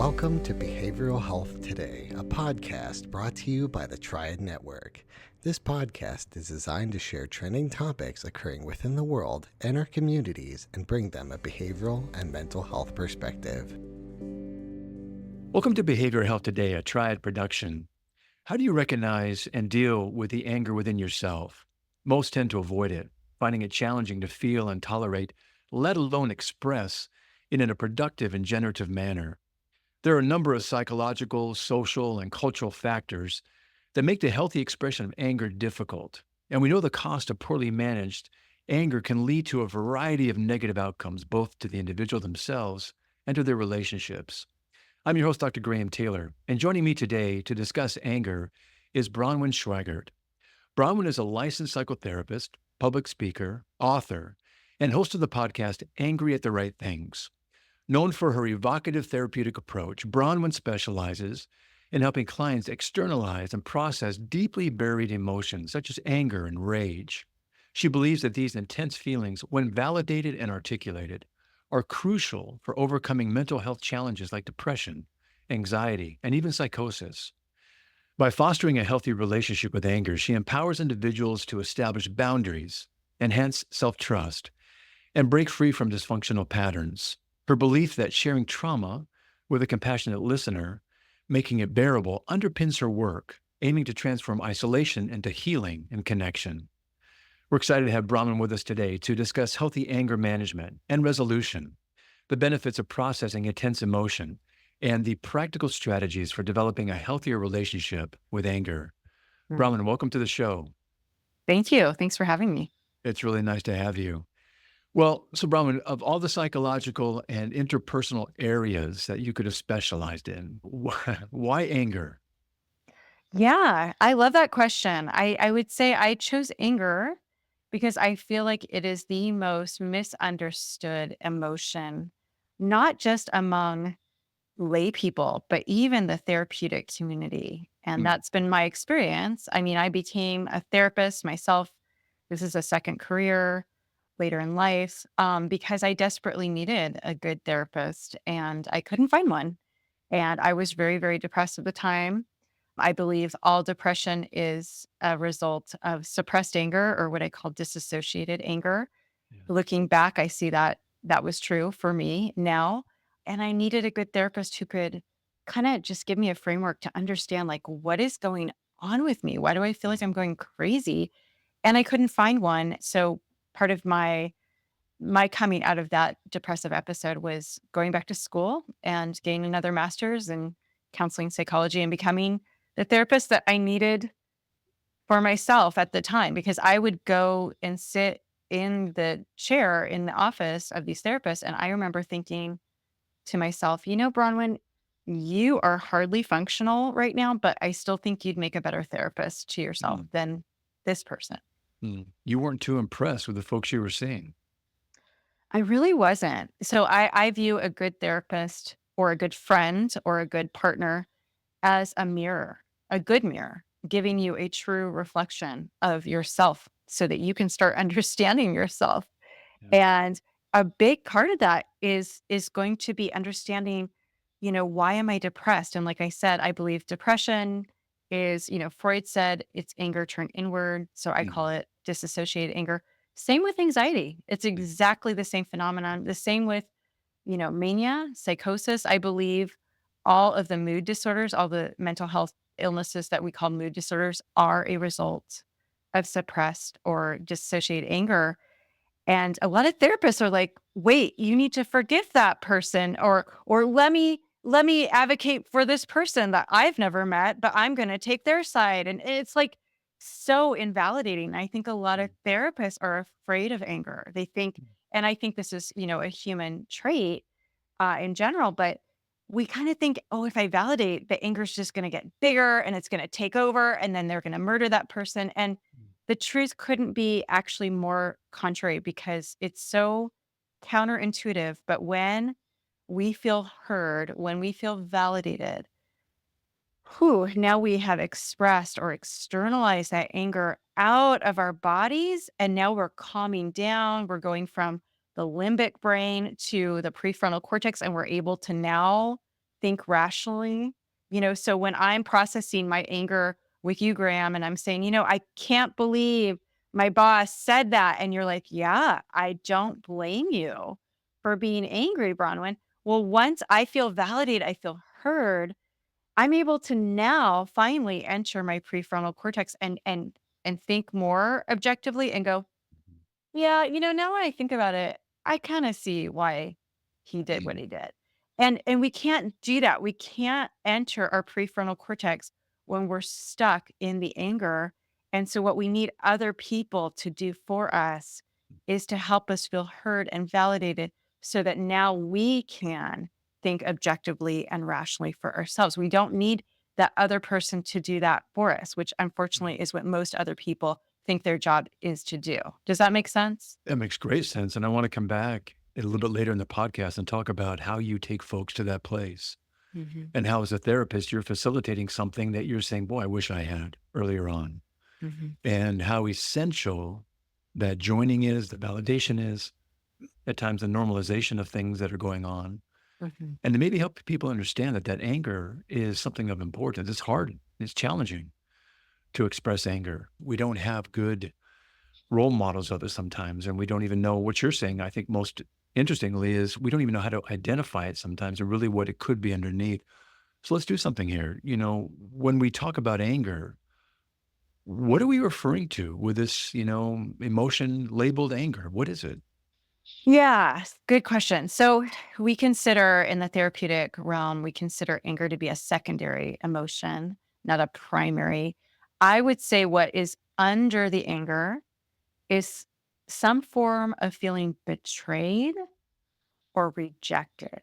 Welcome to Behavioral Health Today, a podcast brought to you by the Triad Network. This podcast is designed to share trending topics occurring within the world and our communities and bring them a behavioral and mental health perspective. Welcome to Behavioral Health Today, a Triad production. How do you recognize and deal with the anger within yourself? Most tend to avoid it, finding it challenging to feel and tolerate, let alone express it in a productive and generative manner. There are a number of psychological, social, and cultural factors that make the healthy expression of anger difficult. And we know the cost of poorly managed anger can lead to a variety of negative outcomes, both to the individual themselves and to their relationships. I'm your host, Dr. Graham Taylor, and joining me today to discuss anger is Bronwyn Schweigerdt. Bronwyn is a licensed psychotherapist, public speaker, author, and host of the podcast Angry at the Right Things. Known for her evocative therapeutic approach, Bronwyn specializes in helping clients externalize and process deeply buried emotions such as anger and rage. She believes that these intense feelings, when validated and articulated, are crucial for overcoming mental health challenges like depression, anxiety, and even psychosis. By fostering a healthy relationship with anger, she empowers individuals to establish boundaries, enhance self-trust, and break free from dysfunctional patterns. Her belief that sharing trauma with a compassionate listener, making it bearable, underpins her work, aiming to transform isolation into healing and connection. We're excited to have Bronwyn with us today to discuss healthy anger management and resolution, the benefits of processing intense emotion, and the practical strategies for developing a healthier relationship with anger. Bronwyn, welcome to the show. Thank you. Thanks for having me. It's really nice to have you. Well, so Bronwyn, of all the psychological and interpersonal areas that you could have specialized in, why anger? Yeah, I love that question. I would say I chose anger because I feel like it is the most misunderstood emotion, not just among lay people, but even the therapeutic community. And that's been my experience. I mean, I became a therapist myself. This is a second career later in life because I desperately needed a good therapist and I couldn't find one. And I was very, very depressed at the time. I believe all depression is a result of suppressed anger or what I call disassociated anger. Yeah. Looking back, I see that that was true for me now. And I needed a good therapist who could kind of just give me a framework to understand like what is going on with me? Why do I feel like I'm going crazy? And I couldn't find one. So part of my coming out of that depressive episode was going back to school and getting another master's in counseling psychology and becoming the therapist that I needed for myself at the time, because I would go and sit in the chair in the office of these therapists. And I remember thinking to myself, you know, Bronwyn, you are hardly functional right now, but I still think you'd make a better therapist to yourself than this person. You weren't too impressed with the folks you were seeing. I really wasn't. So I view a good therapist or a good friend or a good partner as a mirror, a good mirror, giving you a true reflection of yourself so that you can start understanding yourself. Yeah. And a big part of that is going to be understanding, you know, why am I depressed? And like I said, I believe depression is, you know, Freud said it's anger turned inward. So I call it disassociated anger. Same with anxiety. It's exactly the same phenomenon. The same with, you know, mania, psychosis. I believe all of the mood disorders, all the mental health illnesses that we call mood disorders are a result of suppressed or dissociated anger. And a lot of therapists are like, wait, you need to forgive that person or let me advocate for this person that I've never met, but I'm going to take their side. And it's like so invalidating. I think a lot of therapists are afraid of anger. They think, and I think this is, you know, a human trait in general, but we kind of think, oh, if I validate, the anger is just going to get bigger and it's going to take over and then they're going to murder that person. And the truth couldn't be actually more contrary because it's so counterintuitive. But when we feel heard, when we feel validated, now we have expressed or externalized that anger out of our bodies. And now we're calming down. We're going from the limbic brain to the prefrontal cortex, and we're able to now think rationally. So when I'm processing my anger with you, Graham, and I'm saying, I can't believe my boss said that. And you're like, yeah, I don't blame you for being angry, Bronwyn. Well, once I feel validated, I feel heard, I'm able to now finally enter my prefrontal cortex and think more objectively and go, yeah, now when I think about it, I kind of see why he did what he did. And we can't do that. We can't enter our prefrontal cortex when we're stuck in the anger. And so what we need other people to do for us is to help us feel heard and validated so that now we can think objectively and rationally for ourselves. We don't need that other person to do that for us, which unfortunately is what most other people think their job is to do. Does that make sense? That makes great sense. And I want to come back a little bit later in the podcast and talk about how you take folks to that place Mhm, and how, as a therapist, you're facilitating something that you're saying, boy, I wish I had earlier on, mhm, and how essential that joining is, the validation is, at times the normalization of things that are going on, mhm. and to maybe help people understand that anger is something of importance. It's hard, it's challenging to express anger. We don't have good role models of it sometimes, and we don't even know what you're saying. I think most interestingly is we don't even know how to identify it sometimes and really what it could be underneath. So let's do something here. When we talk about anger, what are we referring to with this, emotion labeled anger? What is it? Yeah, good question. So we consider in the therapeutic realm, we consider anger to be a secondary emotion, not a primary. I would say what is under the anger is some form of feeling betrayed or rejected.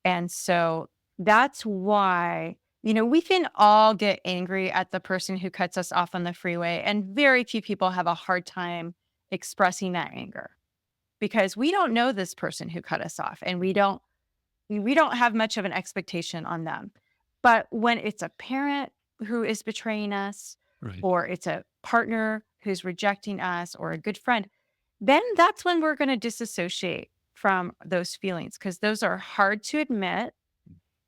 And so that's why, we can all get angry at the person who cuts us off on the freeway. And very few people have a hard time expressing that anger because we don't know this person who cut us off and we don't have much of an expectation on them. But when it's a parent who is betraying us, Right. or it's a partner who's rejecting us, or a good friend, then that's when we're going to disassociate from those feelings because those are hard to admit.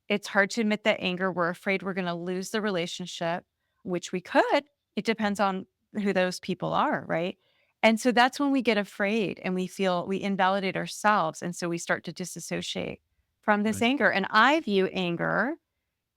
It's hard to admit that anger. We're afraid we're going to lose the relationship, which we could. It depends on who those people are, right? And so that's when we get afraid and we feel we invalidate ourselves. And so we start to disassociate from this Right. anger. And I view anger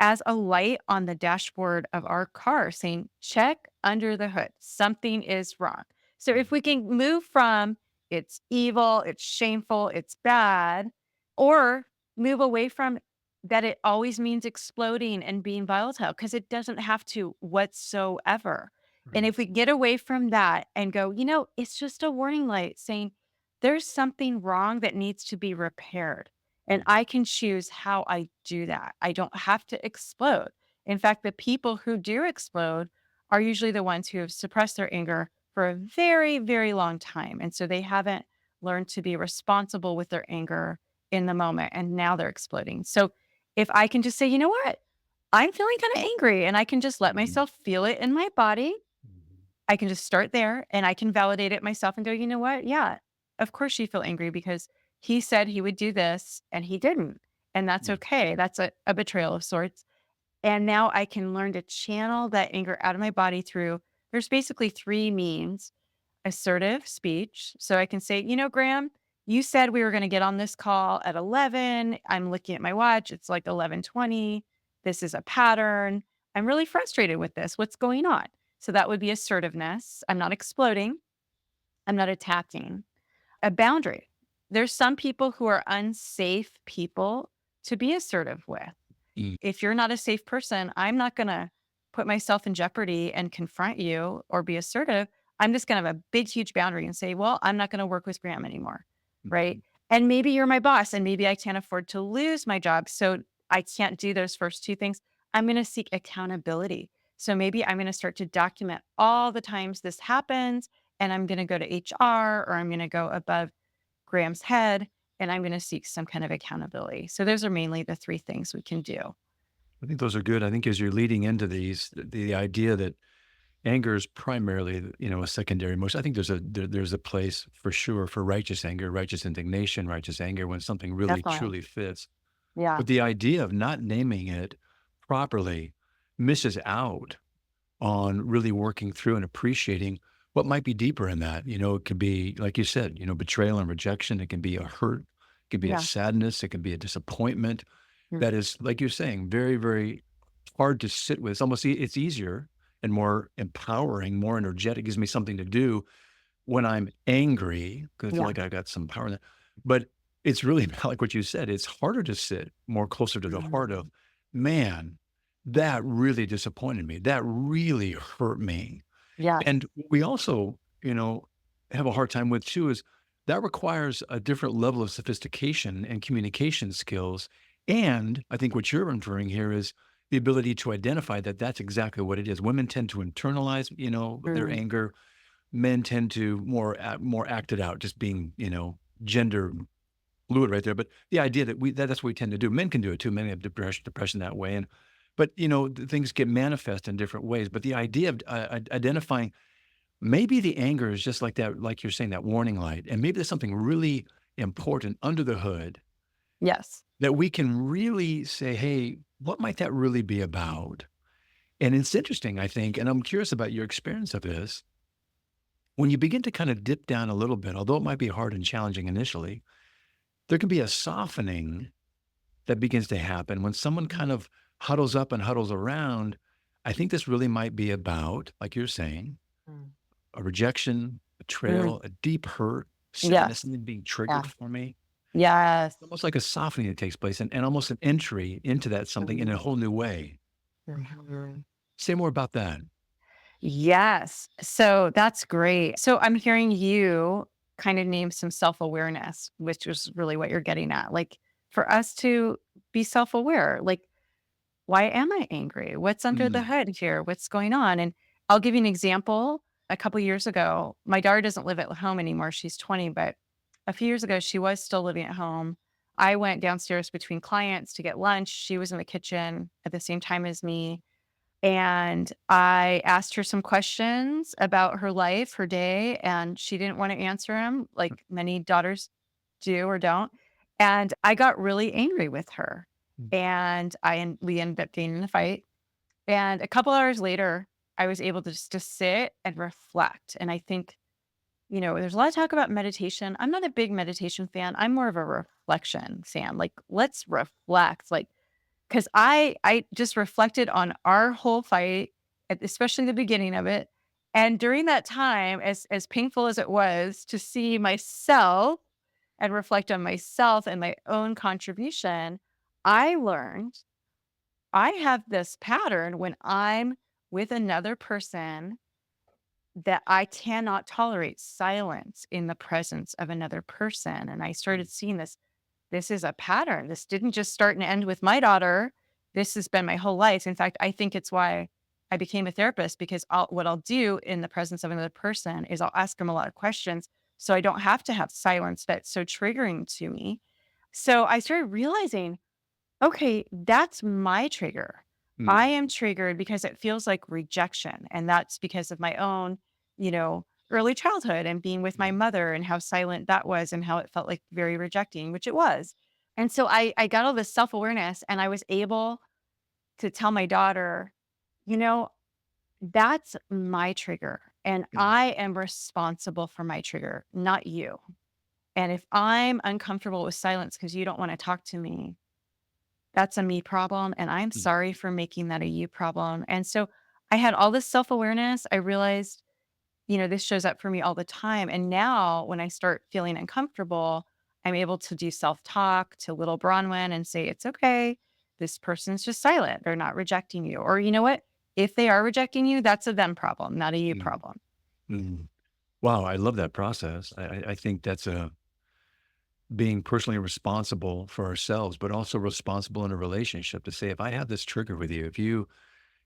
as a light on the dashboard of our car saying, check under the hood. Something is wrong. So if we can move from it's evil, it's shameful, it's bad, or move away from that, it always means exploding and being volatile because it doesn't have to whatsoever. And Right. if we get away from that and go, it's just a warning light saying there's something wrong that needs to be repaired. And I can choose how I do that. I don't have to explode. In fact, the people who do explode are usually the ones who have suppressed their anger for a very, very long time. And so they haven't learned to be responsible with their anger in the moment. And now they're exploding. So if I can just say, you know what? I'm feeling kind of angry and I can just let Mhm. myself feel it in my body. Mhm. I can just start there and I can validate it myself and go, you know what? Yeah, of course you feel angry because he said he would do this and he didn't. And that's Yeah. okay. That's a betrayal of sorts. And now I can learn to channel that anger out of my body through, there's basically three means: assertive speech. So I can say, Graham, you said we were going to get on this call at 11. I'm looking at my watch. It's like 11:20. This is a pattern. I'm really frustrated with this. What's going on? So that would be assertiveness. I'm not exploding. I'm not attacking. A boundary. There's some people who are unsafe people to be assertive with. Mm. If you're not a safe person, I'm not going to put myself in jeopardy and confront you or be assertive. I'm just going to have a big, huge boundary and say, well, I'm not going to work with Graham anymore. Right. Mhm. And maybe you're my boss and maybe I can't afford to lose my job. So I can't do those first two things. I'm going to seek accountability. So maybe I'm going to start to document all the times this happens and I'm going to go to HR or I'm going to go above Graham's head and I'm going to seek some kind of accountability. So those are mainly the three things we can do. I think those are good. I think as you're leading into these, the idea that anger is primarily, a secondary emotion. I think there's a place for sure for righteous anger, righteous indignation, righteous anger when something really Definitely. truly fits. Yeah. But the idea of not naming it properly misses out on really working through and appreciating what might be deeper in that. It could be, like you said, betrayal and rejection. It can be a hurt. It can be a Yeah. sadness. It can be a disappointment Mm. that is, like you're saying, very, very hard to sit with. It's almost, it's easier and more empowering, more energetic, gives me something to do when I'm angry because I feel Yeah. like I got some power in that. But it's really like what you said. It's harder to sit more closer to the heart Mhm. of, man, that really disappointed me. That really hurt me. Yes. And we also, have a hard time with too is that requires a different level of sophistication and communication skills. And I think what you're inferring here is the ability to identify that that's exactly what it is. Women tend to internalize, their Mm. anger. Men tend to more act it out, just being, gender fluid right there. But the idea that that's what we tend to do. Men can do it too. Men have depression that way. But things get manifest in different ways. But the idea of identifying maybe the anger is just like that, like you're saying, that warning light. And maybe there's something really important under the hood Yes. that we can really say, hey, what might that really be about? And it's interesting, I think, and I'm curious about your experience of this. When you begin to kind of dip down a little bit, although it might be hard and challenging initially, there can be a softening that begins to happen when someone kind of huddles up and huddles around. I think this really might be about, like you're saying, Mm. a rejection, Mm. betrayal, a deep hurt, sadness, Yes. something being Yeah. triggered for me. Yes. Almost like a softening that takes place and almost an entry into that something in a Mhm. whole new way. Mhm. Say more about that. Yes. So that's great. So I'm hearing you kind of name some self awareness, which is really what you're getting at. Like for us to be self aware, like, why am I angry? What's under the Mm, hood here? What's going on? And I'll give you an example. A couple years ago, my daughter doesn't live at home anymore. She's 20, but a few years ago, she was still living at home. I went downstairs between clients to get lunch. She was in the kitchen at the same time as me. And I asked her some questions about her life, her day, and she didn't want to answer them like many daughters do or don't. And I got really angry with her. mm, And we ended up getting in a fight. And a couple hours later, I was able to just to sit and reflect. And I think, there's a lot of talk about meditation. I'm not a big meditation fan. I'm more of a reflection fan. Like, let's reflect. Like, 'cause I just reflected on our whole fight, especially the beginning of it, and during that time, as painful as it was to see myself and reflect on myself and my own contribution, I learned I have this pattern when I'm with another person that I cannot tolerate silence in the presence of another person, and I mm, started seeing this is a pattern. This didn't just start and end with my daughter. This has been my whole life. In fact, I think it's why I became a therapist because what I'll do in the presence of another person is I'll ask them a lot of questions so I don't have to have silence that's so triggering to me. So I started realizing, okay, that's my trigger. I mm, am triggered because it feels like rejection. And that's because of my own, early childhood and being with my mm, mother and how silent that was and how it felt like very rejecting, which it was. And so I got all this self awareness and I was able to tell my daughter, you know, that's my trigger. And mm, I am responsible for my trigger, not you. And if I'm uncomfortable with silence because you don't want to talk to me, that's a me problem, and I'm mm, sorry for making that a you problem. And so I had all this self-awareness. I realized, this shows up for me all the time. And now when I start feeling uncomfortable, I'm able to do self-talk to little Bronwyn and say, it's okay. This person's just silent. They're not rejecting you. Or you know what? If they are rejecting you, that's a them problem, not a you mm, problem. mm. Wow, I love that process. I think that's a being personally responsible for ourselves, but also responsible in a relationship to say, if I have this trigger with you,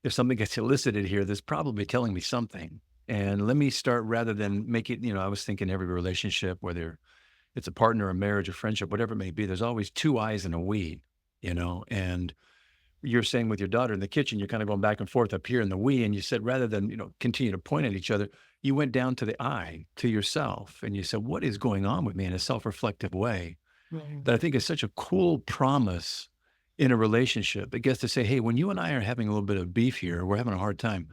if something gets elicited here, that's probably telling me something. And let me start rather than make it, I was thinking every relationship, whether it's a partner, a marriage, a friendship, whatever it may be, there's always two eyes in a weed, and you're saying with your daughter in the kitchen, you're kind of going back and forth up here in the we, and you said rather than, continue to point at each other, you went down to the I, to yourself, and you said, what is going on with me in a self-reflective way Mhm. that I think is such a cool promise in a relationship. It gets to say, hey, when you and I are having a little bit of beef here, we're having a hard time.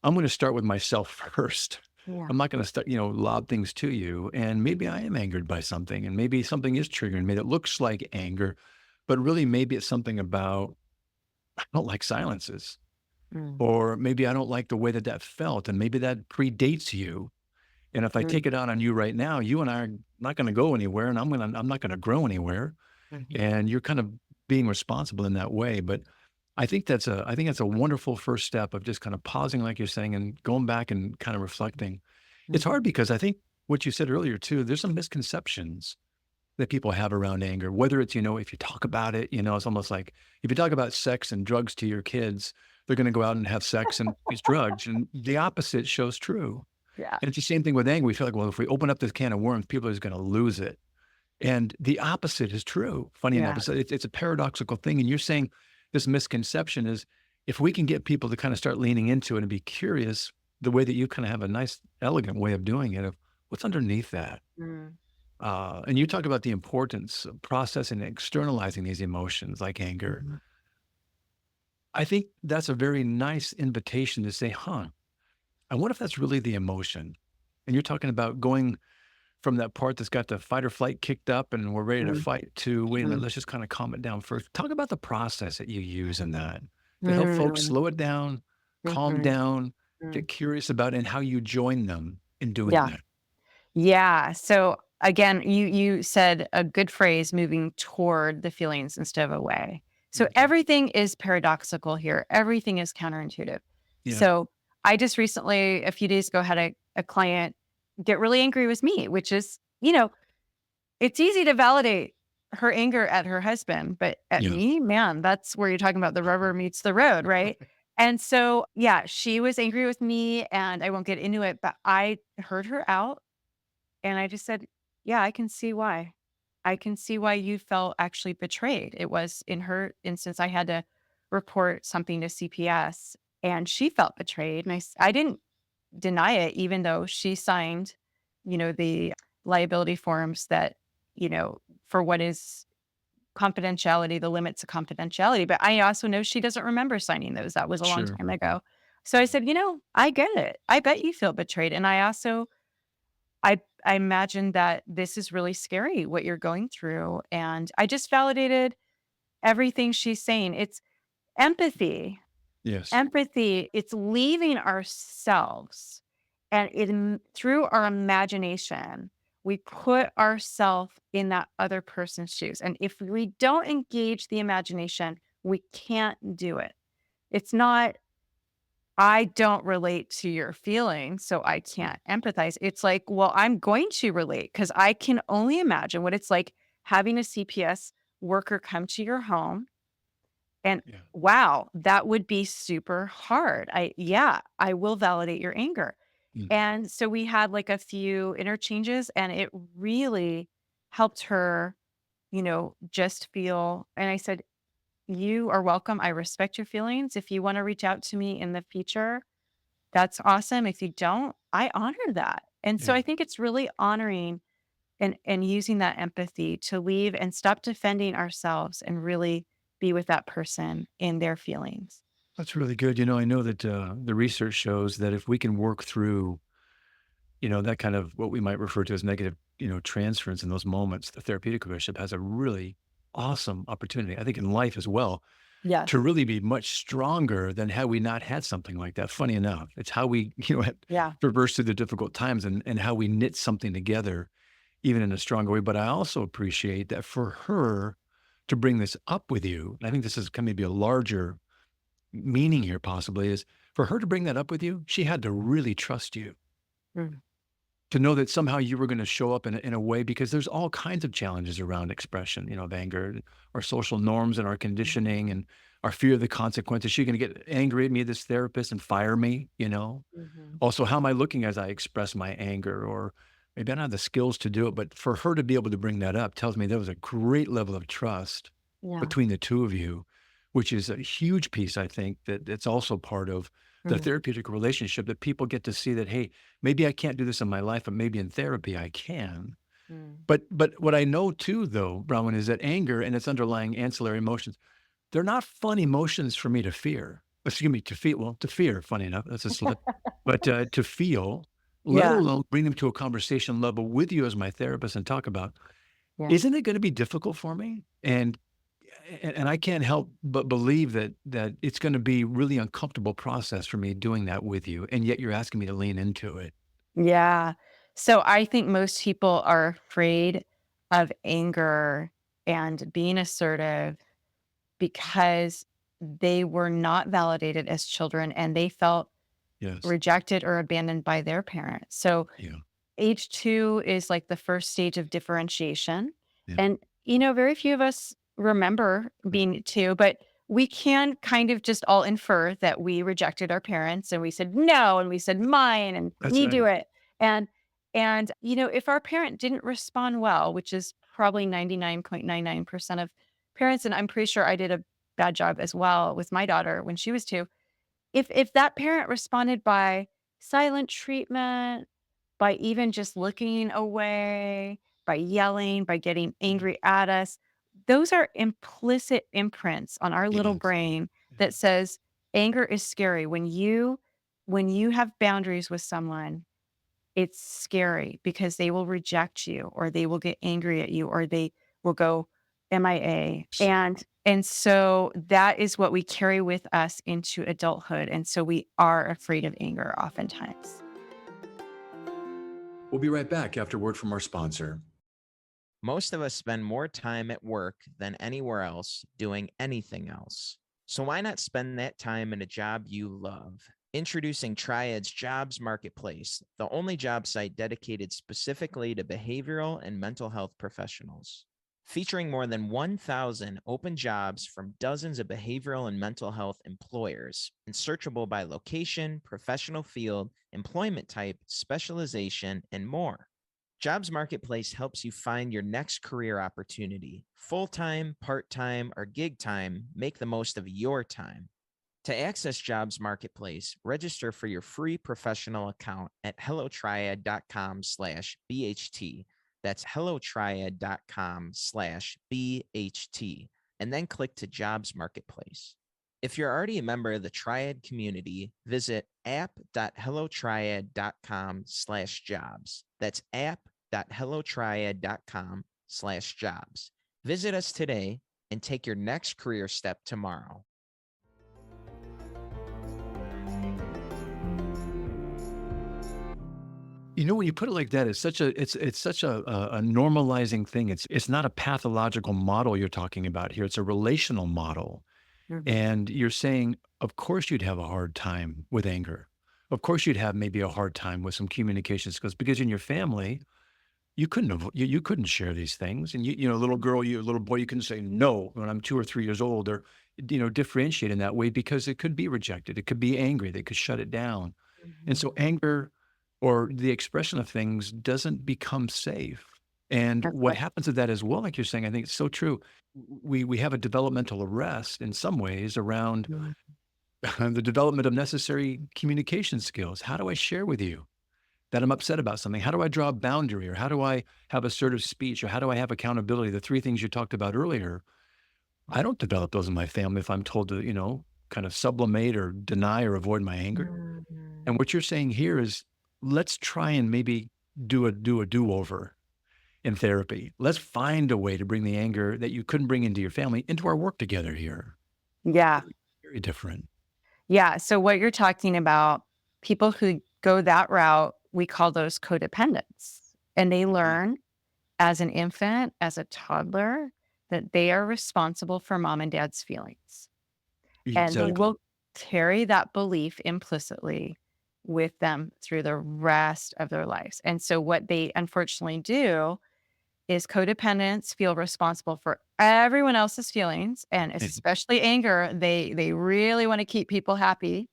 I'm going to start with myself first. Yeah. I'm not going to start, lob things to you. And maybe I am angered by something, and maybe something is triggering me that looks like anger, but really maybe it's something about I don't like silences, Mm, or maybe I don't like the way that that felt, and maybe that predates you. And if I mm, take it out on you right now, you and I are not going to go anywhere, and I'm not going to grow anywhere. mhm, And you're kind of being responsible in that way. But I think that's a wonderful first step of just kind of pausing, like you're saying, and going back and kind of reflecting. It's mhm, hard because I think what you said earlier too, there's some misconceptions that people have around anger, whether it's, if you talk about it, it's almost like if you talk about sex and drugs to your kids, they're going to go out and have sex and use drugs. And the opposite shows true. yeah. And it's the same thing with anger. We feel like, well, if we open up this can of worms, people are just going to lose it. And the opposite is true. Funny enough, Yeah. it's a paradoxical thing. And you're saying this misconception is if we can get people to kind of start leaning into it and be curious, the way that you kind of have a nice, elegant way of doing it, of what's underneath that. Mm, And you talk about the importance of processing and externalizing these emotions like anger. mhm, I think that's a very nice invitation to say, I wonder if that's really the emotion. And you're talking about going from that part that's got the fight or flight kicked up and we're ready to mm, fight to, wait a minute, mm, let's just kind of calm it down first. Talk about the process that you use in that to help folks mm, slow it down, calm mhm, down, mm. get curious about it, and how you join them in doing Yeah. that. Yeah. So again, you said a good phrase, moving toward the feelings instead of away. So Mhm. everything is paradoxical here. Everything is counterintuitive. Yeah. So I just recently, a few days ago, had a client get really angry with me, which is, it's easy to validate her anger at her husband, but at Yeah. me, man, that's where you're talking about the rubber meets the road, right? And so, yeah, she was angry with me, and I won't get into it, but I heard her out and I just said, "Yeah, I can see why. I can see why you felt actually betrayed." It was in her instance, I had to report something to CPS, and she felt betrayed. And I didn't deny it, even though she signed, the liability forms that, for what is confidentiality, the limits of confidentiality. But I also know she doesn't remember signing those. That was a long Sure. time ago. So I said, I get it. I bet you feel betrayed. And I imagine that this is really scary what you're going through, and I just validated everything she's saying. It's empathy. Yes. Empathy, it's leaving ourselves, and through our imagination, we put ourselves in that other person's shoes, and if we don't engage the imagination, we can't do it. It's not I don't relate to your feelings, so I can't empathize. It's like, well, I'm going to relate because I can only imagine what it's like having a CPS worker come to your home. And Yeah. wow, that would be super hard. Yeah, I will validate your anger. Mhm. And so we had like a few interchanges, and it really helped her, just feel. And I said, you are welcome. I respect your feelings. If you want to reach out to me in the future, that's awesome. If you don't, I honor that. And so Yeah. I think it's really honoring and using that empathy to leave and stop defending ourselves and really be with that person in their feelings. That's really good. I know that the research shows that if we can work through, that kind of what we might refer to as negative, transference in those moments, the therapeutic relationship has a really awesome opportunity, I think, in life as well, to Yes. really be much stronger than had we not had something like that. Funny enough, it's how we, had Yeah. traversed through the difficult times and how we knit something together, even in a stronger way. But I also appreciate that for her to bring this up with you, and I think this is maybe a larger meaning here possibly, is for her to bring that up with you, she had to really trust you Mm. to know that somehow you were going to show up in a way, because there's all kinds of challenges around expression, of anger, our social norms and our conditioning and our fear of the consequences. She's going to get angry at me, this therapist, and fire me. Mhm. Also, how am I looking as I express my anger? Or maybe I don't have the skills to do it, but for her to be able to bring that up tells me there was a great level of trust Yeah. between the two of you, which is a huge piece, I think, that it's also part of the Mhm. therapeutic relationship, that people get to see that, hey, maybe I can't do this in my life, but maybe in therapy I can. Mm. But what I know too, though, Bronwyn, is that anger and its underlying ancillary emotions, they're not fun emotions for me to fear. Excuse me, to feel. Well, to fear, funny enough, that's a slip. But to feel, let Yeah. alone bring them to a conversation level with you as my therapist and talk about, Yeah. isn't it going to be difficult for me? And I can't help but believe that it's going to be really uncomfortable process for me doing that with you, and yet you're asking me to lean into it. Yeah. So I think most people are afraid of anger and being assertive because they were not validated as children and they felt Yes. rejected or abandoned by their parents. So Yeah. age 2 is like the first stage of differentiation. Yeah. And, very few of us remember being 2, but we can kind of just all infer that we rejected our parents and we said no and we said mine and That's me do right. it. And if our parent didn't respond well, which is probably 99.99% of parents, and I'm pretty sure I did a bad job as well with my daughter when she was 2. If that parent responded by silent treatment, by even just looking away, by yelling, by getting Mhm. angry at us, those are implicit imprints on our little Yes. brain that Yes. says anger is scary. When you have boundaries with someone, it's scary because they will reject you or they will get angry at you or they will go MIA. And so that is what we carry with us into adulthood. And so we are afraid of anger oftentimes. We'll be right back after word from our sponsor. Most of us spend more time at work than anywhere else doing anything else. So why not spend that time in a job you love? Introducing Triad's Jobs Marketplace, the only job site dedicated specifically to behavioral and mental health professionals. Featuring more than 1,000 open jobs from dozens of behavioral and mental health employers, and searchable by location, professional field, employment type, specialization, and more. Jobs Marketplace helps you find your next career opportunity. Full-time, part-time, or gig time, make the most of your time. To access Jobs Marketplace, register for your free professional account at hellotriad.com/BHT. That's hellotriad.com/BHT, and then click to Jobs Marketplace. If you're already a member of the Triad community, visit app.hellotriad.com/jobs. That's app.hellotriad.com/jobs. Visit us today and take your next career step tomorrow. When you put it like that, it's such a normalizing thing. It's not a pathological model you're talking about here. It's a relational model. Mhm. And you're saying, of course you'd have a hard time with anger. Of course you'd have maybe a hard time with some communication skills because in your family, you couldn't share these things. And little boy, you couldn't say no when I'm 2 or 3 years old or, differentiate in that way because it could be rejected. It could be angry. They could shut it down. And so Mhm. anger or the expression of things doesn't become safe. And That's what right. happens with that as well, like you're saying, I think it's so true. We have a developmental arrest in some ways around Mhm. the development of necessary communication skills. How do I share with you that I'm upset about something? How do I draw a boundary or how do I have assertive speech or how do I have accountability? The three things you talked about earlier. I don't develop those in my family if I'm told to, kind of sublimate or deny or avoid my anger. Mhm. And what you're saying here is let's try and maybe do a do-over in therapy. Let's find a way to bring the anger that you couldn't bring into your family into our work together here. Yeah. Very, very different. Yeah. So what you're talking about, people who go that route, we call those codependents. And they Mhm. learn as an infant, as a toddler, that they are responsible for mom and dad's feelings. And they Exactly. will carry that belief implicitly with them through the rest of their lives. And so what they unfortunately do is codependents feel responsible for everyone else's feelings and And especially anger. They really want to keep people happy.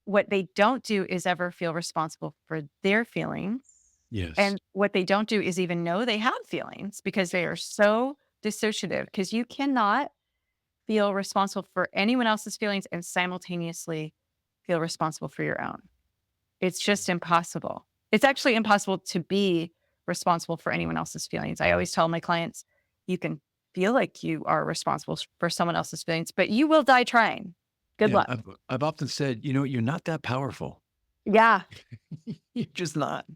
What they don't do is ever feel responsible for their feelings. yes. And what they don't do is even know they have feelings because they are so dissociative because you cannot feel responsible for anyone else's feelings and simultaneously feel responsible for your own. It's just impossible. It's actually impossible to be responsible for anyone else's feelings. I always tell my clients, you can feel like you are responsible for someone else's feelings, but you will die trying. Good Yeah, luck. I've often said, you're not that powerful. Yeah. You're just not.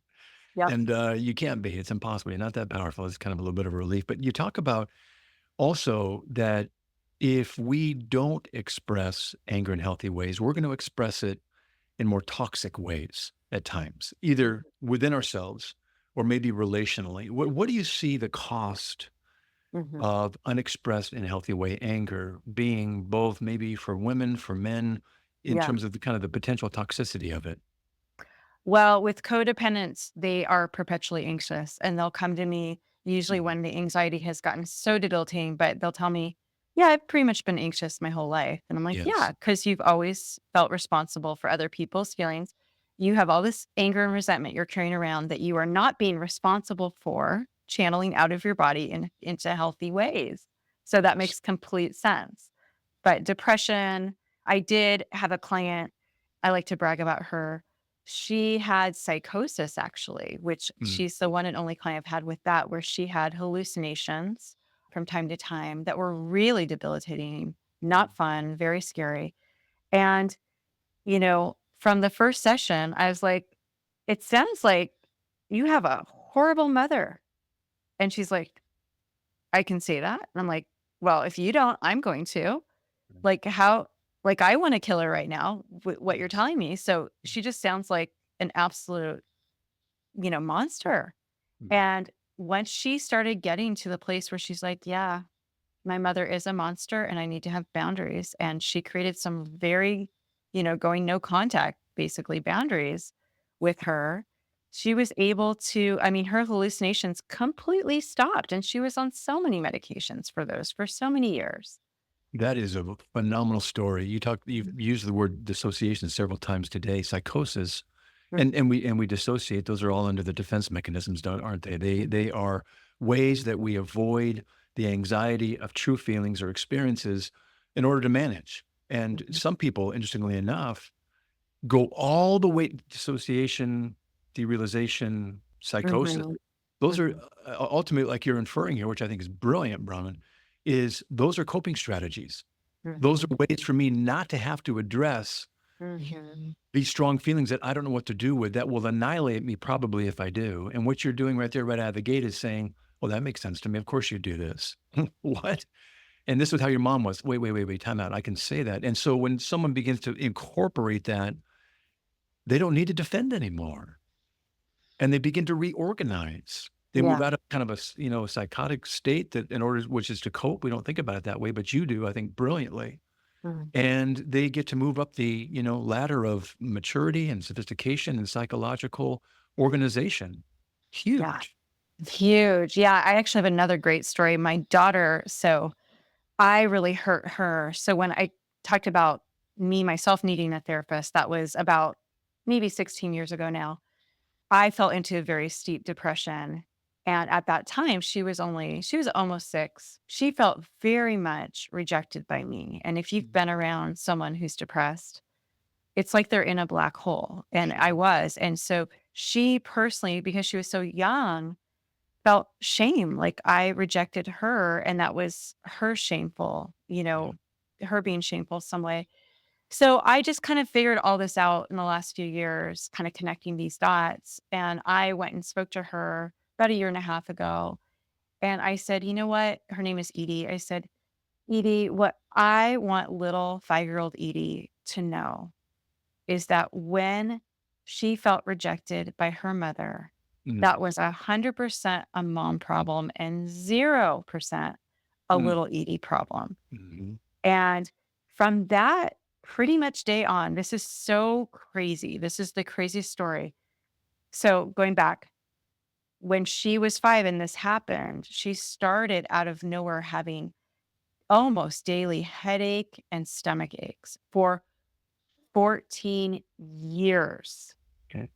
Yep. And you can't be. It's impossible. You're not that powerful. It's kind of a little bit of a relief. But you talk about also that if we don't express anger in healthy ways, we're going to express it in more toxic ways at times, either within ourselves or maybe relationally. What do you see the cost Mhm. of unexpressed in a healthy way anger being, both maybe for women, for men, in Yeah. terms of the kind of the potential toxicity of it? Well, with codependents, they are perpetually anxious and they'll come to me usually Mhm. when the anxiety has gotten so debilitating, but they'll tell me, yeah, I've pretty much been anxious my whole life. And I'm like, Yes. yeah, because you've always felt responsible for other people's feelings. You have all this anger and resentment you're carrying around that you are not being responsible for channeling out of your body into healthy ways. So that Yes. makes complete sense. But depression, I did have a client, I like to brag about her. She had psychosis actually, which Mm. she's the one and only client I've had with that, where she had hallucinations from time to time that were really debilitating, not fun, very scary. And, from the first session, I was like, it sounds like you have a horrible mother. And she's like, I can say that. And I'm like, well, if you don't, I'm going to. Like, how like, I wanna kill her right now with what you're telling me. So, she just sounds like an absolute, monster. Mm. And once she started getting to the place where she's like, "Yeah, my mother is a monster and I need to have boundaries," and she created some very, going no contact, basically, boundaries with her. She was able to, I mean, her hallucinations completely stopped, and she was on so many medications for those for so many years. That is a phenomenal story. You've used the word dissociation several times today, psychosis, and we dissociate. Those are all under the defense mechanisms, aren't they? They are ways that we avoid the anxiety of true feelings or experiences in order to manage. And Mhm. some people, interestingly enough, go all the way to dissociation, derealization, psychosis. Mhm. Those are Mhm. ultimately, like you're inferring here, which I think is brilliant, Bronwyn, is those are coping strategies. Those are Mhm. ways for me not to have to address Mhm. these strong feelings that I don't know what to do with, that will annihilate me probably if I do. And what you're doing right there, right out of the gate, is saying, well, that makes sense to me. Of course you do this. What? And this was how your mom was. Wait, wait, wait, wait, time out. I can say that. And so when someone begins to incorporate that, they don't need to defend anymore. And they begin to reorganize. They move Yeah. out of kind of a psychotic state, that in order, which is to cope. We don't think about it that way, but you do, I think, brilliantly. Mhm. And they get to move up the, ladder of maturity and sophistication and psychological organization. Yeah. Huge. It's huge. Yeah, I actually have another great story. My daughter, so I really hurt her. So when I talked about me myself needing a therapist, that was about maybe 16 years ago now. I fell into a very steep depression. And at that time, she was almost 6. She felt very much rejected by me. And if you've been around someone who's depressed, it's like they're in a black hole. And I was. And so she personally, because she was so young, felt shame, like I rejected her, and that was her shameful, Yeah. her being shameful some way. So I just kind of figured all this out in the last few years, kind of connecting these dots. And I went and spoke to her about a year and a half ago. And I said, you know what? Her name is Edie. I said, Edie, what I want little 5-year-old Edie to know is that when she felt rejected by her mother, Mm, that was 100% a mom problem and 0% a mm, little Edie problem. mhm, And from that pretty much day on, this is so crazy. This is the craziest story. So going back, when she was 5 and this happened, she started out of nowhere having almost daily headache and stomach aches for 14 years. okay.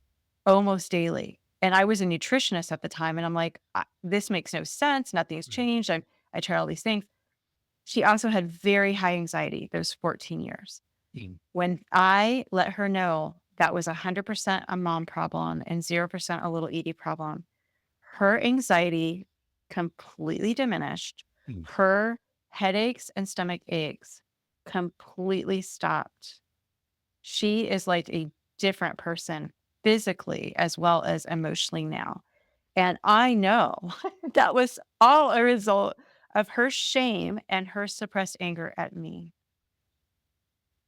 Almost daily. And I was a nutritionist at the time, and I'm like, This makes no sense. Nothing's Mm, changed. I tried all these things." She also had very high anxiety those 14 years. mm, When I let her know that was 100% a mom problem and 0% a little Edie problem, her anxiety completely diminished. Mm. Her headaches and stomach aches completely stopped. She is like a different person physically as well as emotionally now. And I know that was all a result of her shame and her suppressed anger at me.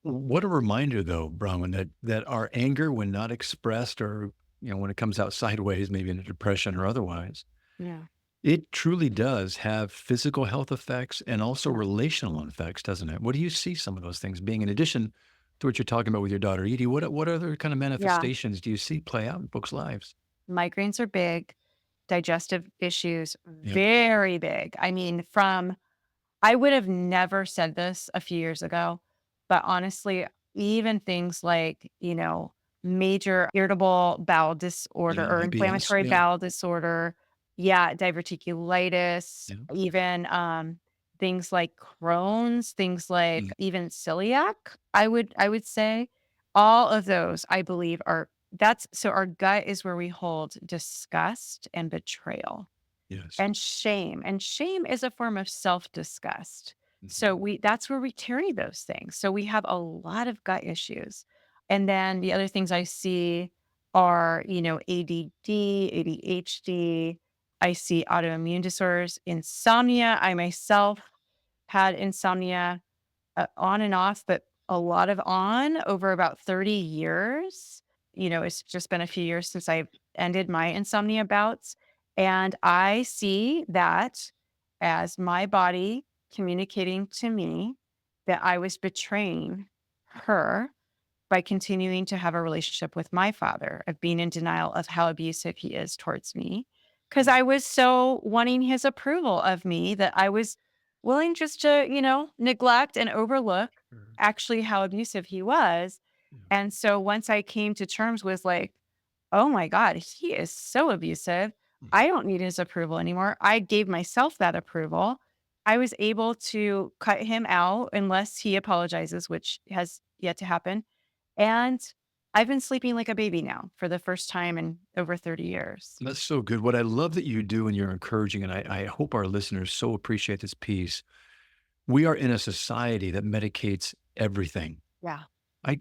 What a reminder, though, Bronwyn, that our anger, when not expressed, or when it comes out sideways, maybe in a depression or otherwise, Yeah. it truly does have physical health effects and also Yeah. relational effects, doesn't it? What do you see some of those things being, in addition to what you're talking about with your daughter Edie? What other kind of Yeah. manifestations do you see play out in folks' lives? Migraines are big, digestive issues, Yep. very big. I mean, I would have never said this a few years ago, but honestly, even things like, major irritable bowel disorder Yeah. or IBS. inflammatory Yeah. bowel disorder, yeah, diverticulitis, Yeah. even things like Crohn's, things like Mm. even celiac, I would say all of those I believe are that's so our gut is where we hold disgust and betrayal. Yes. And shame is a form of self-disgust. So Mhm. that's where we carry those things. So we have a lot of gut issues. And then the other things I see are, ADD, ADHD. I see autoimmune disorders, insomnia. I myself had insomnia on and off, but a lot of on over about 30 years. It's just been a few years since I've ended my insomnia bouts. And I see that as my body communicating to me that I was betraying her by continuing to have a relationship with my father, of being in denial of how abusive he is towards me. Because I was so wanting his approval of me that I was willing just to, neglect and overlook Sure. actually how abusive he was. Yeah. And so once I came to terms with like, oh my God, he is so abusive. Mm. I don't need his approval anymore. I gave myself that approval. I was able to cut him out unless he apologizes, which has yet to happen. And I've been sleeping like a baby now for the first time in over 30 years. That's so good. What I love that you do and you're encouraging, and I hope our listeners so appreciate this piece. We are in a society that medicates everything. Yeah. I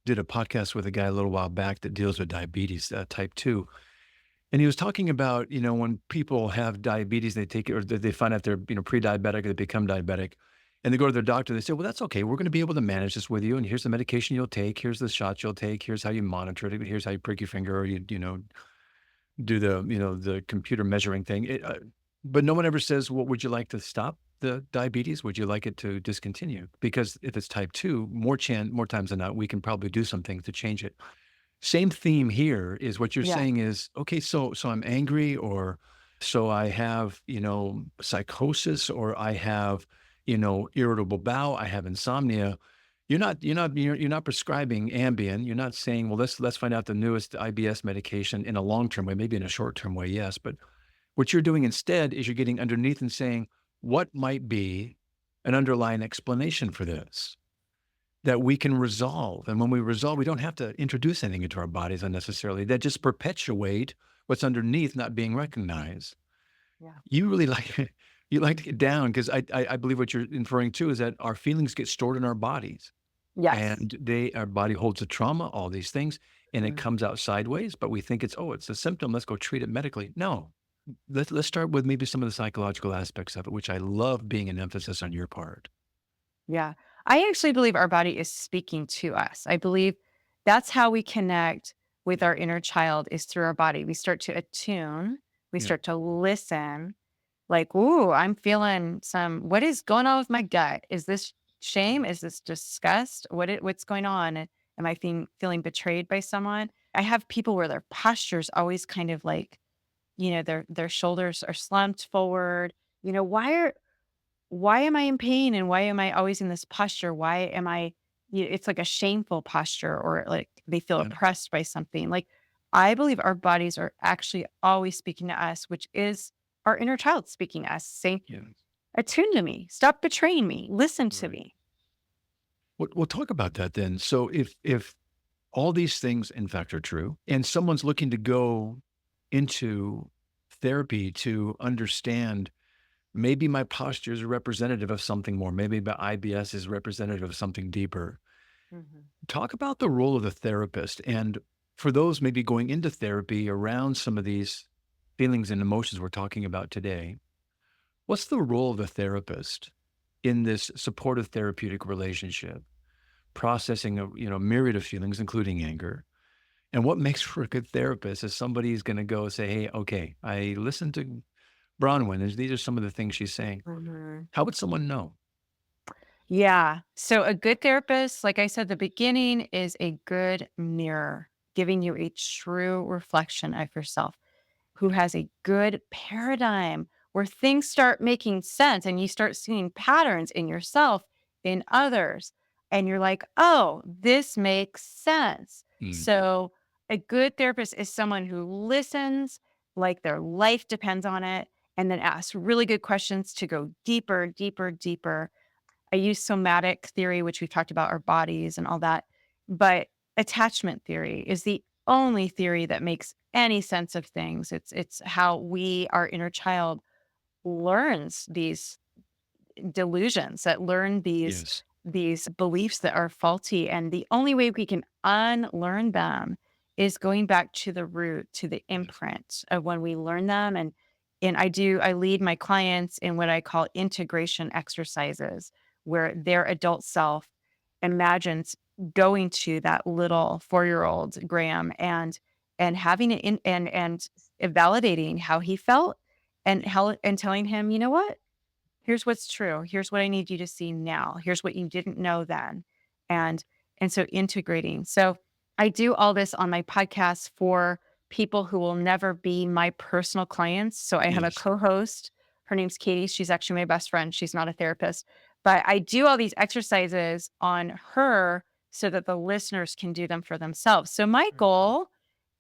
did a podcast with a guy a little while back that deals with diabetes, type 2. And he was talking about, when people have diabetes, they take it, or they find out they're, pre-diabetic, or they become diabetic, and they go to their doctor. They say, well, that's okay. We're going to be able to manage this with you. And here's the medication you'll take. Here's the shots you'll take. Here's how you monitor it. Here's how you prick your finger, or do the computer measuring thing. But no one ever says, well, would you like to stop the diabetes? Would you like it to discontinue? Because if it's type 2, more times than not, we can probably do some things to change it. Same theme here is what you're Yeah. saying is, okay, so I'm angry, or so I have, psychosis, or I have, irritable bowel, I have insomnia. You're not prescribing Ambien. You're not saying, well, let's find out the newest IBS medication in a long-term way, maybe in a short-term way, yes. But what you're doing instead is you're getting underneath and saying, what might be an underlying explanation for this that we can resolve? And when we resolve, we don't have to introduce anything into our bodies unnecessarily. That just perpetuate what's underneath not being recognized. Yeah. You really like you like to get down, because I believe what you're inferring to is that our feelings get stored in our bodies, Yes. and our body holds a trauma, all these things, and it Mm. comes out sideways. But we think it's a symptom. Let's go treat it medically. No, let's start with maybe some of the psychological aspects of it, which I love being an emphasis on your part. Yeah. I actually believe our body is speaking to us. I believe that's how we connect with Yeah, our inner child is through our body. We start to attune, we yeah, start to listen. Like, ooh, I'm feeling what is going on with my gut? Is this shame? Is this disgust? What's going on? Am I feeling betrayed by someone? I have people where their posture's always kind of like, their shoulders are slumped forward. Why am I in pain and why am I always in this posture? Why am I it's like a shameful posture, or like they feel yeah, oppressed by something. Like I believe our bodies are actually always speaking to us, which is our inner child speaking to us, saying, yeah. attune to me, stop betraying me, listen to Right. me. We'll talk about that then. So if all these things in fact are true, and someone's looking to go into therapy to understand maybe my posture is representative of something more. Maybe my IBS is representative of something deeper. Mhm. Talk about the role of the therapist. And for those maybe going into therapy around some of these feelings and emotions we're talking about today, what's the role of the therapist in this supportive therapeutic relationship, processing a myriad of feelings, including anger? And what makes for a good therapist is somebody who's going to go say, "Hey, okay, I listened to Bronwyn. These are some of the things she's saying." Mhm. How would someone know? Yeah. So a good therapist, like I said, the beginning is a good mirror, giving you a true reflection of yourself, who has a good paradigm where things start making sense and you start seeing patterns in yourself, in others. And you're like, oh, this makes sense. Mm, So a good therapist is someone who listens like their life depends on it and then asks really good questions to go deeper, deeper, deeper. I use somatic theory, which we've talked about our bodies and all that. But attachment theory is the only theory that makes any sense of things. It's how our inner child learns these delusions, that learn yes, these beliefs that are faulty. And the only way we can unlearn them is going back to the root, to the yes, imprint of when we learn them. And I lead my clients in what I call integration exercises, where their adult self imagines going to that little 4-year-old Graham and having it in and validating how he felt and telling him, you know what? Here's what's true. Here's what I need you to see now. Here's what you didn't know then. And so integrating. So I do all this on my podcast for people who will never be my personal clients. So I have a yes. co-host. Her name's Katie. She's actually my best friend. She's not a therapist, but I do all these exercises on her so that the listeners can do them for themselves. So my Mhm. goal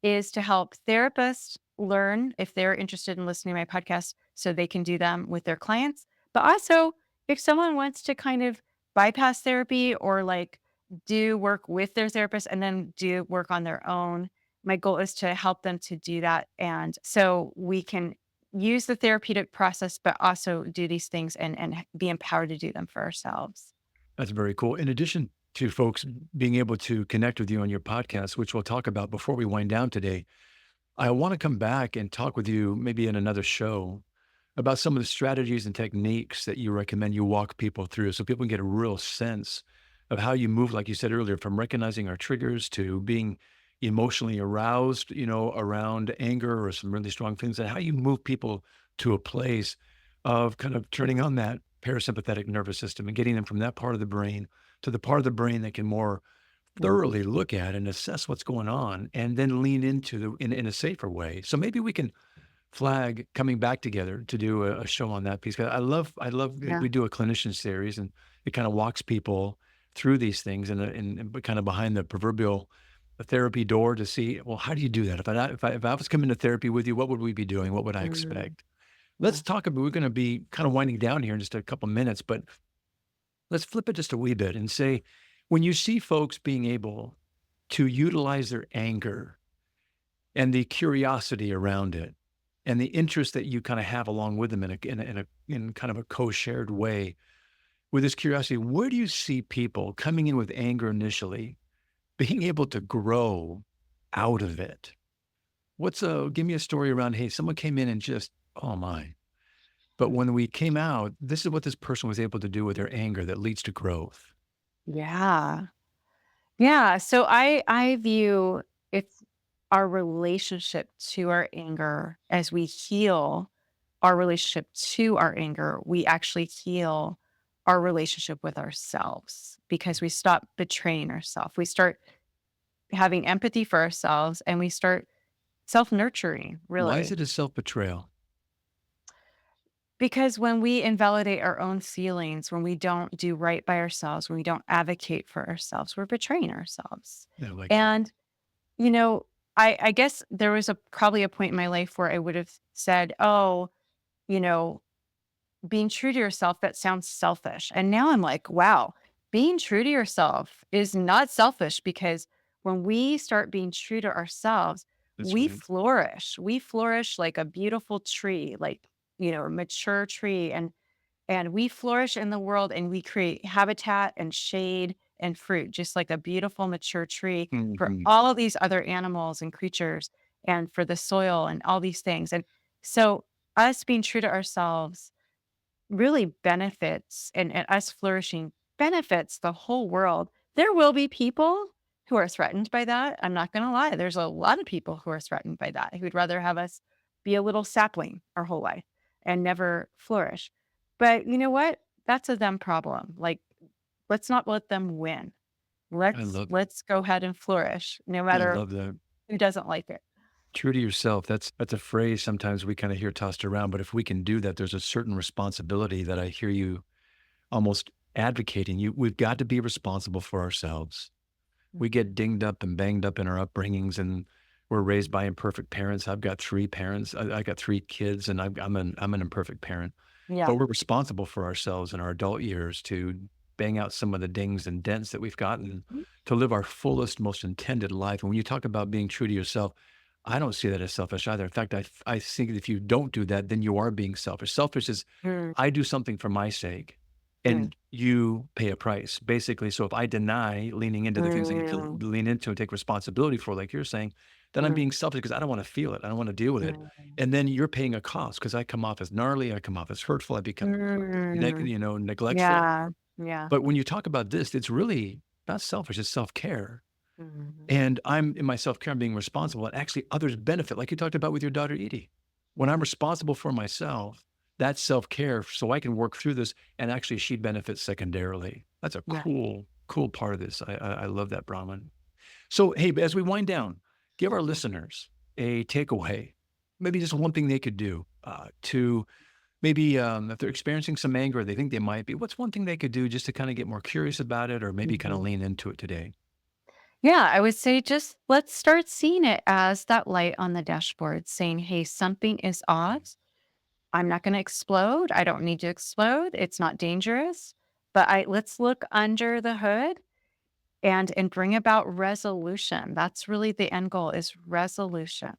is to help therapists learn if they're interested in listening to my podcast so they can do them with their clients, but also, if someone wants to kind of bypass therapy or like do work with their therapist and then do work on their own, my goal is to help them to do that. And so we can use the therapeutic process, but also do these things and be empowered to do them for ourselves. That's very cool. In addition to folks being able to connect with you on your podcast, which we'll talk about before we wind down today, I want to come back and talk with you maybe in another show about some of the strategies and techniques that you recommend you walk people through so people can get a real sense of how you move, like you said earlier, from recognizing our triggers to being emotionally aroused, around anger or some really strong feelings, and how you move people to a place of kind of turning on that parasympathetic nervous system and getting them from that part of the brain to the part of the brain that can more Yeah. thoroughly look at and assess what's going on and then lean into in a safer way. So maybe we can flag coming back together to do a show on that piece. 'Cause I love that Yeah. we do a clinician series and it kind of walks people through these things and kind of behind the proverbial therapy door to see, well, how do you do that? If I was coming to therapy with you, what would we be doing? What would I Mm, expect? yeah. Let's talk about, we're going to be kind of winding down here in just a couple minutes, but let's flip it just a wee bit and say, when you see folks being able to utilize their anger and the curiosity around it and the interest that you kind of have along with them in kind of a co-shared way with this curiosity, where do you see people coming in with anger initially being able to grow out of it? Give me a story around, hey, someone came in and just, oh my, but when we came out, this is what this person was able to do with their anger that leads to growth. Yeah. Yeah. So I view it's our relationship to our anger as we heal our relationship to our anger, we actually heal our relationship with ourselves because we stop betraying ourselves. We start having empathy for ourselves and we start self nurturing, Why is really. it a self-betrayal? Because when we invalidate our own feelings, when we don't do right by ourselves, when we don't advocate for ourselves, we're betraying ourselves. Yeah, like that. And, you know, I guess there was probably a point in my life where I would have said, oh, you know, being true to yourself, that sounds selfish. And now I'm like, wow, being true to yourself is not selfish because when we start being true to ourselves, That's we right. flourish. We flourish like a beautiful tree, like, a mature tree. And we flourish in the world and we create habitat and shade and fruit, just like a beautiful mature tree for Hmm. all of these other animals and creatures and for the soil and all these things. And so us being true to ourselves really benefits and us flourishing benefits the whole world. There will be people who are threatened by that. I'm not going to lie. There's a lot of people who are threatened by that, who'd rather have us be a little sapling our whole life and never flourish. But you know what? That's a them problem. Like, let's not let them win. I love Let's go ahead and flourish no I matter love that. who doesn't like it. True to yourself. That's a phrase sometimes we kind of hear tossed around, but if we can do that, there's a certain responsibility that I hear you almost advocating. We've got to be responsible for ourselves. We get dinged up and banged up in our upbringings, and we're raised by imperfect parents. I've got three parents. I got three kids, and I'm an imperfect parent. Yeah. But we're responsible for ourselves in our adult years to bang out some of the dings and dents that we've gotten to live our fullest, most intended life. And when you talk about being true to yourself, I don't see that as selfish either. In fact, I think if you don't do that, then you are being selfish. Selfish is Mm, I do something for my sake mm, and you pay a price, basically. So if I deny leaning into the things that you can mm, lean into and take responsibility for, like you're saying, then I'm mm, being selfish because I don't want to feel it. I don't want to deal with it. mm, And then you're paying a cost because I come off as gnarly. I come off as hurtful. I become, mm. neglectful. Yeah. Yeah. But when you talk about this, it's really not selfish. It's self-care. Mhm. And I'm in my self-care, I'm being responsible, and actually others benefit, like you talked about with your daughter, Edie. When I'm responsible for myself, that's self-care so I can work through this, and actually she benefits secondarily. That's a Yeah. cool part of this. I love that, Bronwyn. So, hey, as we wind down, give our listeners a takeaway, maybe just one thing they could do to maybe if they're experiencing some anger, or they think they might be, what's one thing they could do just to kind of get more curious about it, or maybe kind of Mhm. lean into it today? Yeah, I would say just let's start seeing it as that light on the dashboard saying, hey, something is off. I'm not going to explode. I don't need to explode. It's not dangerous. But let's look under the hood and bring about resolution. That's really the end goal is resolution.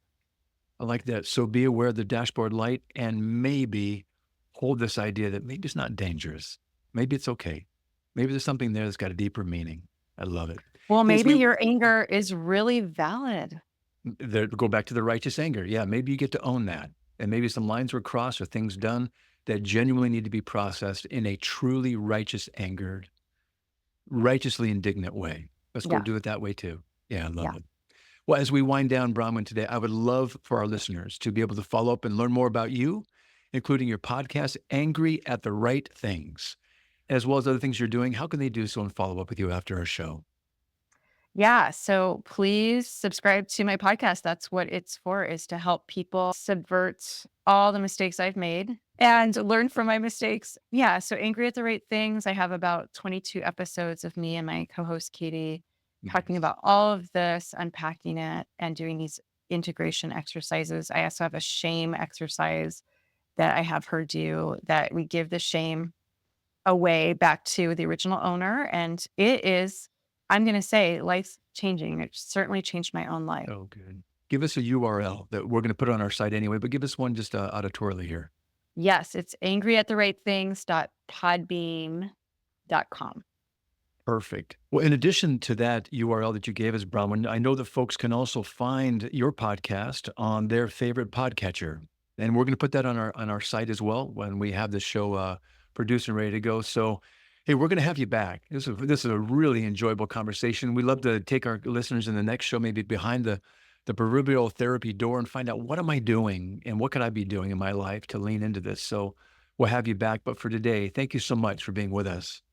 I like that. So be aware of the dashboard light and maybe hold this idea that maybe it's not dangerous. Maybe it's okay. Maybe there's something there that's got a deeper meaning. I love it. Well, Hey, as maybe we your anger is really valid. go back to the righteous anger. Yeah, maybe you get to own that. And maybe some lines were crossed or things done that genuinely need to be processed in a truly righteous angered, righteously indignant way. Let's go Yeah. do it that way too. Yeah, I Yeah. love it. Well, as we wind down, Bronwyn, today, I would love for our listeners to be able to follow up and learn more about you, including your podcast, Angry at the Right Things, as well as other things you're doing. How can they do so and follow up with you after our show? Yeah. So please subscribe to my podcast. That's what it's for, is to help people subvert all the mistakes I've made and learn from my mistakes. Yeah. So Angry at the Right Things. I have about 22 episodes of me and my co-host Katie talking Nice. about all of this, unpacking it, and doing these integration exercises. I also have a shame exercise that I have her do that we give the shame away back to the original owner. And it is, I'm going to say, life changing. It certainly changed my own life. Oh, good. Give us a URL that we're going to put on our site anyway, but give us one just auditorily here. Yes, it's angryattherighttthings.podbean.com. Perfect. Well, in addition to that URL that you gave us, Bronwyn, I know that folks can also find your podcast on their favorite podcatcher. And we're going to put that on our site as well when we have the show produced and ready to go. So, hey, we're going to have you back. This is a really enjoyable conversation. We love to take our listeners in the next show, maybe behind the proverbial therapy door, and find out what am I doing and what could I be doing in my life to lean into this. So we'll have you back. But for today, thank you so much for being with us.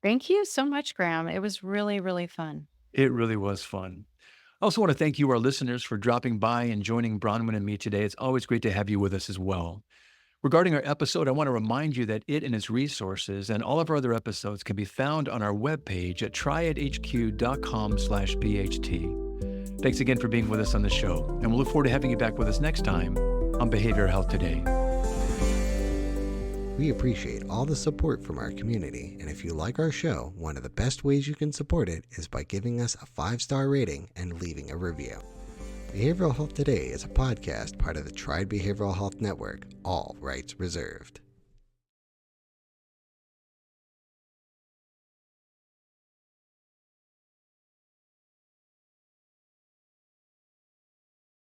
Thank you so much, Graham. It was really, really fun. It really was fun. I also want to thank you, our listeners, for dropping by and joining Bronwyn and me today. It's always great to have you with us as well. Regarding our episode, I want to remind you that it and its resources and all of our other episodes can be found on our webpage at triadhq.com/BHT. Thanks again for being with us on the show, and we'll look forward to having you back with us next time on Behavioral Health Today. We appreciate all the support from our community, and if you like our show, one of the best ways you can support it is by giving us a 5-star rating and leaving a review. Behavioral Health Today is a podcast part of the Triad Behavioral Health Network, all rights reserved.